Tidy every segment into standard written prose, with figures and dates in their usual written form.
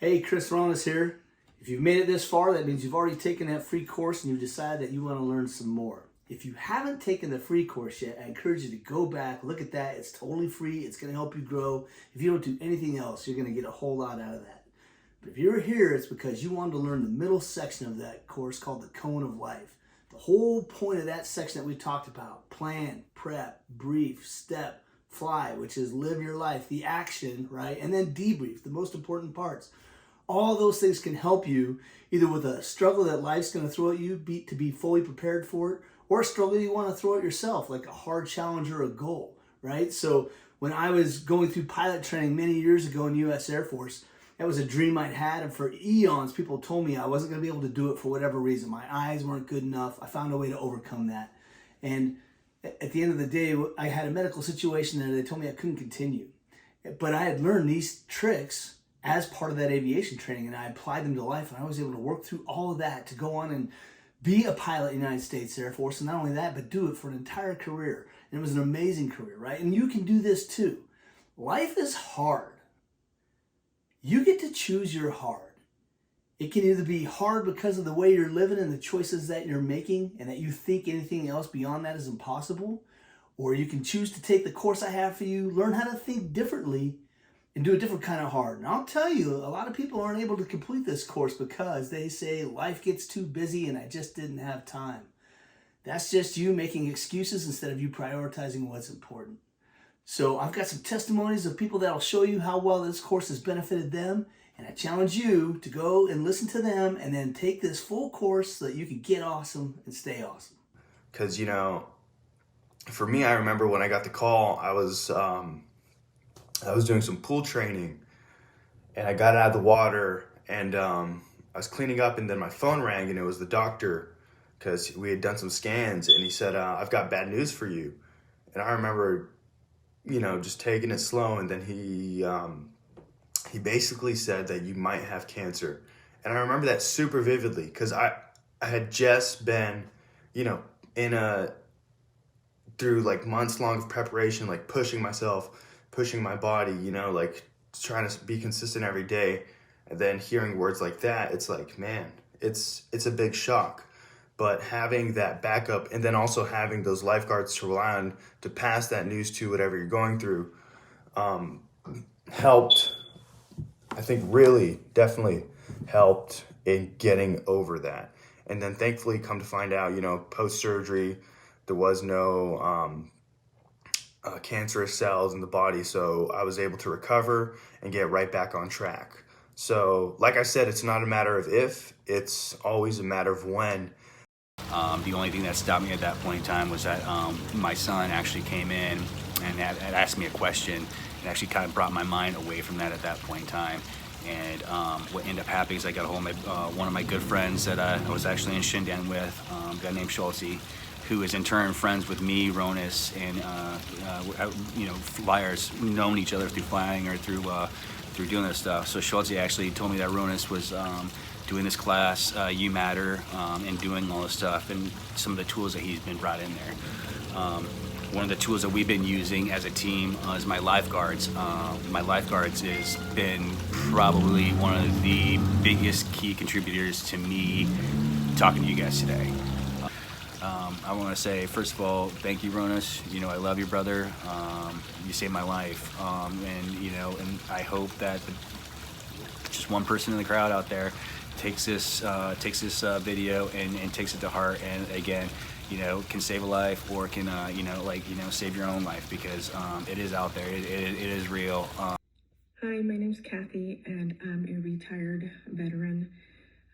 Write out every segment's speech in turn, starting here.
Hey, Chris Ronas here. If you've made it this far, that means you've already taken that free course and you've decided that you want to learn some more. If you haven't taken the free course yet, I encourage you to go back, look at that. It's totally free. It's going to help you grow. If you don't do anything else, you're going to get a whole lot out of that. But if you're here, it's because you wanted to learn the middle section of that course called the Cone of Life. The whole point of that section that we talked about, plan, prep, brief, step, fly, which is live your life, the action, right? And then debrief, the most important parts. All those things can help you either with a struggle that life's going to throw at you to be fully prepared for it, or a struggle you want to throw at yourself, like a hard challenge or a goal, right? So when I was going through pilot training many years ago in the U.S. Air Force, that was a dream I'd had, and for eons, people told me I wasn't going to be able to do it for whatever reason. My eyes weren't good enough. I found a way to overcome that. And at the end of the day, I had a medical situation there. They told me I couldn't continue. But I had learned these tricks as part of that aviation training, and I applied them to life, and I was able to work through all of that to go on and be a pilot in the United States Air Force, and not only that, but do it for an entire career. And it was an amazing career, right? And you can do this too. Life is hard. You get to choose your hard. It can either be hard because of the way you're living and the choices that you're making, and that you think anything else beyond that is impossible, or you can choose to take the course I have for you, learn how to think differently, and do a different kind of hard. And I'll tell you, a lot of people aren't able to complete this course because they say life gets too busy and I just didn't have time. That's just you making excuses instead of you prioritizing what's important. So I've got some testimonies of people that'll show you how well this course has benefited them. And I challenge you to go and listen to them and then take this full course so that you can get awesome and stay awesome. Because, for me, I remember when I got the call, I was doing some pool training, and I got out of the water, and I was cleaning up, and then my phone rang, and it was the doctor, because we had done some scans, and he said, I've got bad news for you. And I remember, just taking it slow, and then he basically said that you might have cancer. And I remember that super vividly, because I had just been, through like months long of preparation, like pushing myself, pushing my body, like trying to be consistent every day. And then hearing words like that, it's like, man, it's a big shock. But having that backup, and then also having those lifeguards to rely on to pass that news to, whatever you're going through, helped, I think really definitely helped in getting over that. And then thankfully come to find out, post-surgery, there was no cancerous cells in the body, so I was able to recover and get right back on track. So like I said, it's not a matter of if, it's always a matter of when. The only thing that stopped me at that point in time was that my son actually came in and had asked me a question. It actually kind of brought my mind away from that at that point in time. And what ended up happening is I got a hold of one of my good friends that I was actually in Shindan with, a guy named Schultze, who is in turn friends with me, Ronas, and flyers, known each other through flying or through doing this stuff. So Schultze actually told me that Ronas was doing this class, M.A.T.R, and doing all this stuff, and some of the tools that he's been brought in there. One of the tools that we've been using as a team is my lifeguards. My lifeguards has been probably one of the biggest key contributors to me talking to you guys today. I want to say, first of all, thank you, Ronas. I love you, brother. You saved my life, and I hope that just one person in the crowd out there takes this video and takes it to heart, and again, can save a life, or can save your own life, because it is out there. It is real. Hi, my name's Kathy, and I'm a retired veteran.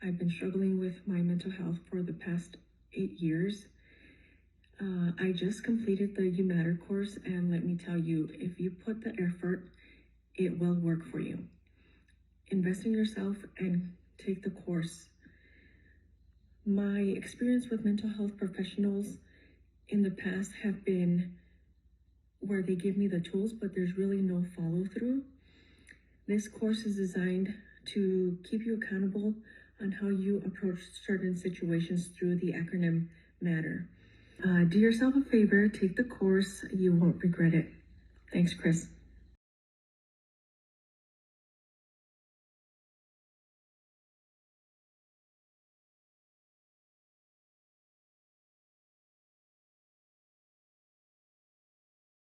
I've been struggling with my mental health for the past 8 years. I just completed the M.A.T.R course, and let me tell you, if you put the effort, it will work for you. Invest in yourself and take the course. My experience with mental health professionals in the past have been where they give me the tools, but there's really no follow through. This course is designed to keep you accountable on how you approach certain situations through the acronym M.A.T.R. Do yourself a favor, take the course. You won't regret it. Thanks, Chris.